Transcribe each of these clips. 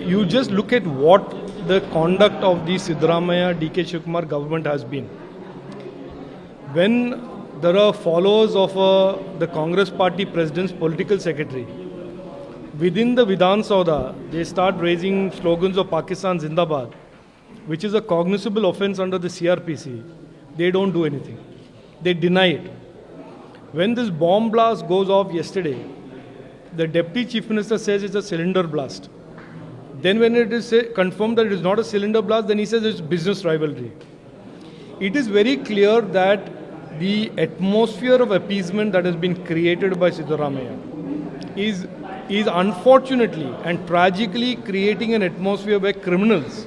you just look at what the conduct of the Siddaramaiah DK Shivakumar government has been. When there are followers of the Congress party president's political secretary, within the Vidhan Sauda, they start raising slogans of Pakistan Zindabad, which is a cognizable offence under the CRPC. They don't do anything. They deny it. When this bomb blast goes off yesterday, the Deputy Chief Minister says it's a cylinder blast. Then when it is confirmed that it is not a cylinder blast, then he says it's business rivalry. It is very clear that the atmosphere of appeasement that has been created by Siddaramaiah is unfortunately and tragically creating an atmosphere where criminals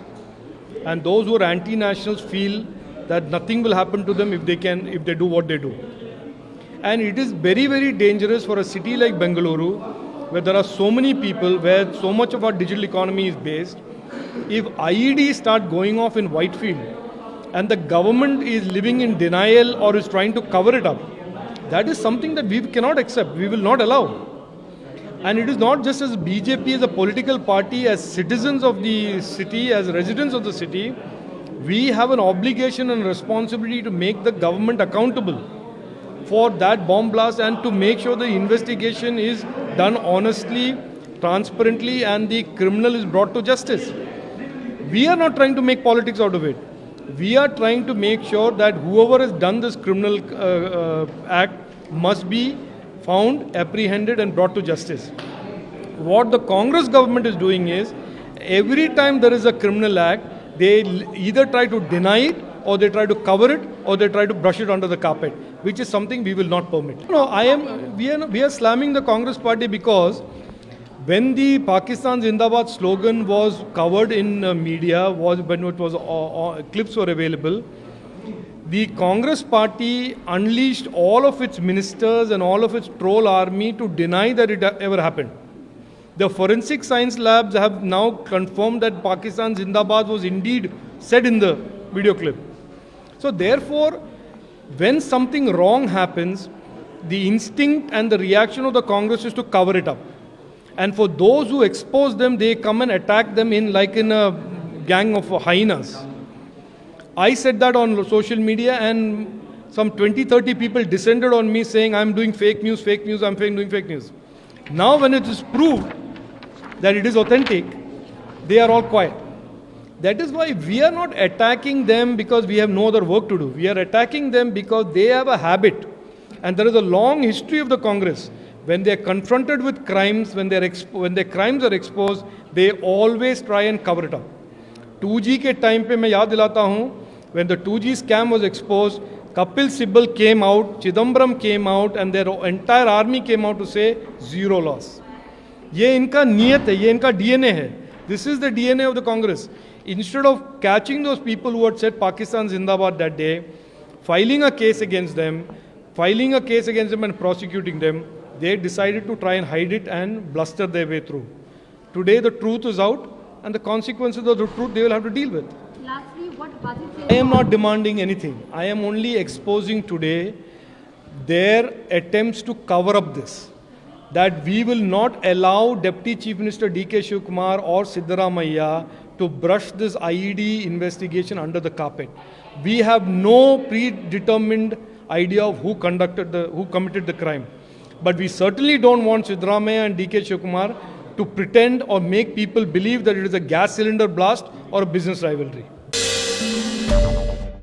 and those who are anti-nationals feel that nothing will happen to them if they do what they do. And it is very, very dangerous for a city like Bengaluru, where there are so many people, where so much of our digital economy is based. If IEDs start going off in Whitefield and the government is living in denial or is trying to cover it up, that is something that we cannot accept, we will not allow. And it is not just as BJP as a political party, as citizens of the city, as residents of the city, we have an obligation and responsibility to make the government accountable for that bomb blast and to make sure the investigation is done honestly, transparently, and the criminal is brought to justice. We are not trying to make politics out of it. We are trying to make sure that whoever has done this criminal act must be found, apprehended, and brought to justice. What the Congress government is doing is, every time there is a criminal act, they either try to deny it, or they try to cover it, or they try to brush it under the carpet, which is something we will not permit. No, we are slamming the Congress party because when the Pakistan Zindabad slogan was covered in media, when it was clips were available, the Congress party unleashed all of its ministers and all of its troll army to deny that it ever happened. The forensic science labs have now confirmed that Pakistan Zindabad was indeed said in the video clip. So therefore, when something wrong happens, the instinct and the reaction of the Congress is to cover it up. And for those who expose them, they come and attack them in a gang of hyenas. I said that on social media, and some 20-30 people descended on me saying I'm doing fake news, I'm doing fake news. Now when it is proved that it is authentic, they are all quiet. That is why we are not attacking them because we have no other work to do. We are attacking them because they have a habit. And there is a long history of the Congress. When they are confronted with crimes, when their crimes are exposed, they always try and cover it up. 2G ke time pe main yaad dilata hu, when the 2G scam was exposed, Kapil Sibal came out, Chidambaram came out, and their entire army came out to say zero loss. Ye inka niyat hai, ye inka DNA hai. This is the DNA of the Congress. Instead of catching those people who had said Pakistan Zindabad that day, filing a case against them and prosecuting them, they decided to try and hide it and bluster their way through. Today the truth is out, and the consequences of the truth they will have to deal with. Lastly, what does it say? I am not demanding anything. I am only exposing today their attempts to cover up this. That we will not allow Deputy Chief Minister DK Shivakumar or Siddaramaiah to brush this IED investigation under the carpet. We have no predetermined idea of who committed the crime. But we certainly don't want Siddaramaiah and DK Shivakumar to pretend or make people believe that it is a gas cylinder blast or a business rivalry.